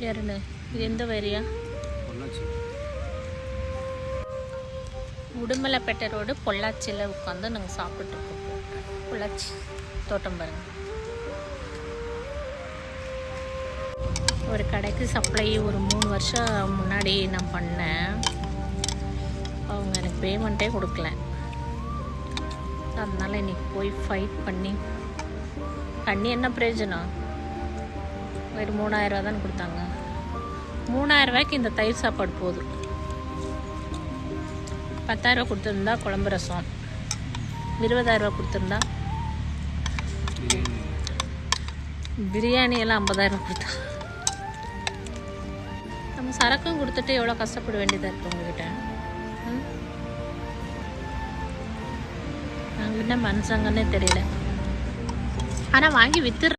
யாருன்னு இது எந்த ஏரியா? உடுமலைப்பேட்டை ரோடு பொள்ளாச்சியில் உட்காந்து நாங்கள் சாப்பிட்டுருக்கோம். பொள்ளாச்சி தோட்டம் பாருங்கள். ஒரு கடைக்கு சப்ளை ஒரு 3 வருஷம் முன்னாடி நான் பண்ணேன். அவங்க எனக்கு பேமெண்ட்டே கொடுக்கல. அதனால் இன்றைக்கி போய் ஃபைட் பண்ணி என்ன பிரயோஜனம்? ஒரு 3000 ரூபா தானே கொடுத்தாங்க. 3000 ரூபாய்க்கு இந்த தயிர் சாப்பாடு போதும். 10,000 ரூபா கொடுத்துருந்தா குழம்பு ரசம், 20,000 ரூபா கொடுத்துருந்தா பிரியாணி எல்லாம் 50,000 ரூபா கொடுத்தா. நம்ம சரக்கும் கொடுத்துட்டு எவ்வளோ கஷ்டப்பட வேண்டியதாக இருக்குது உங்ககிட்ட. நாங்கள் என்ன மனுஷங்கன்னே தெரியல. ஆனால் வாங்கி வித்துற